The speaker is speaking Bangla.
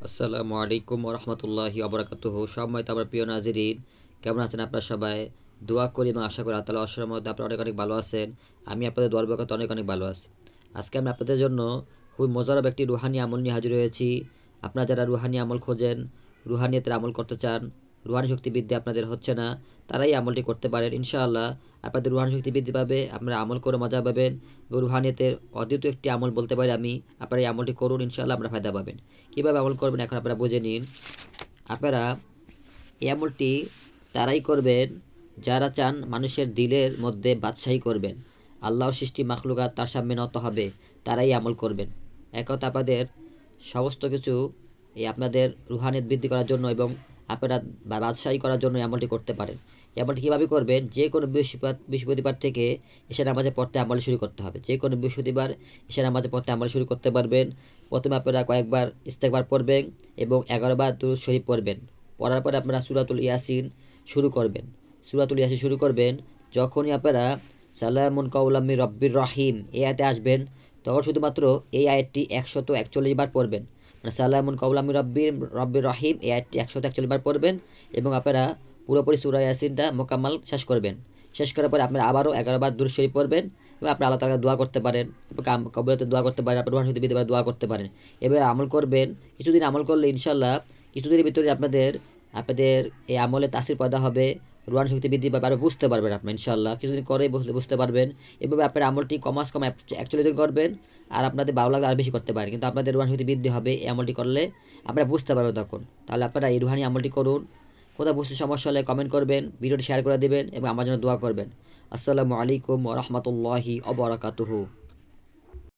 আসসালামু আলাইকুম রহমতুল্লাহি আবরাকাতুহু। সম্মানিত আমার প্রিয় নাজিরিন, কেমন আছেন আপনারা সবাই? দোয়া করি এবং আশা করি আল্লাহ তাআলার অশেষ রহমতে আপনারা অনেক অনেক ভালো আছেন। আমি আপনাদের দোয়ার বরকতে অনেক অনেক ভালো আছি। আজকে আমি আপনাদের জন্য খুবই মজার একটি রুহানি আমল নিয়ে হাজির হয়েছি। আপনারা যারা রুহানি আমল খোঁজেন, রুহানিয়তের আমল করতে চান, রুহানি শক্তি বৃদ্ধি আপনাদের হচ্ছে না, তারাই আমলটি করতে পারেন। ইনশাআল্লাহ আপনাদের রুহানি শক্তি বৃদ্ধি পাবে, আপনারা আমল করে মজা পাবেন এবং রুহানিয়তের অদ্বিতীয় একটি আমল বলতে পারি আমি। আপনারা এই আমলটি করুন, ইনশাআল্লাহ আপনারা ফায়দা পাবেন। কীভাবে আমল করবেন এখন আপনারা বুঝে নিন। আপনারা এই আমলটি তারাই করবেন যারা চান মানুষের দিলের মধ্যে বাদশাহী করবেন, আল্লাহর সৃষ্টি মাখলুকাত তার সামনে নত হবে, তারাই আমল করবেন। এক কথা আপনাদের সমস্ত কিছু এই আপনাদের রুহানিয়ত বৃদ্ধি করার জন্য এবং আপনারা বাদশাহী করার জন্য এই আমলটি করতে পারেন। এই আমলটি কীভাবে করবেন? যে কোনো বৃহস্পতিবার থেকে এশার নামাজে পড়তে আমল শুরু করতে হবে। যে কোনো বৃহস্পতিবার এশার নামাজে পড়তে আমল শুরু করতে পারবেন। প্রথমে আপনারা কয়েকবার ইস্তেগফার পড়বেন এবং 11 বার দুরূদ শরীফ পড়বেন। পড়ার পরে আপনারা সূরাতুল ইয়াসিন শুরু করবেন। সূরাতুল ইয়াসিন শুরু করবেন যখনই আপনারা সালামুন কাওলাম মির রব্বির রহিম এই আয়াতে আসবেন, তখন শুধুমাত্র এই আয়াতটি 141 বার পড়বেন। মানে সালামুন কাওলাম মির রব্বির রহিম এই আয়াতটি 141 বার পড়বেন এবং আপনারা পুরোপুরি সূরা ইয়াসিনটা মোকাম্মাল শেষ করবেন। শেষ করার পরে আপনারা আবারও 11 বার দুরূদ শরীফ পড়বেন এবং আপনারা আল্লাহ তাআলার দোয়া করতে পারেন, কবুলাতে দোয়া করতে পারেন, আপনার রুহানি শক্তি বৃদ্ধি দোয়া করতে পারেন। এভাবে আমল করবেন। কিছুদিন আমল করলে ইনশাআল্লাহ কিছুদিনের ভিতরে আপনাদের আপনাদের এই আমলে তাসির পয়দা হবে, রুহানি শক্তি বৃদ্ধি পাবে, বুঝতে পারবেন আপনার ইনশাআল্লাহ। কিছুদিন করেই বুঝতে পারবেন। এভাবে আপনার আমলটি কম 41 দিন করবেন আর আপনাদের ভালো লাগলে আর বেশি করতে পারেন, কিন্তু আপনাদের রুহানি শক্তি বৃদ্ধি হবে এই আমলটি করলে, আপনারা বুঝতে পারবেন তখন। তাহলে আপনারা এই রুহানি আমলটি করুন। কোথাও বুঝতে সমস্যা হলে কমেন্ট করবেন, ভিডিওটি শেয়ার করে দেবেন এবং আমার জন্য দোয়া করবেন। আসসালামু আলাইকুম ওয়া রাহমাতুল্লাহি ওয়া বারাকাতুহু।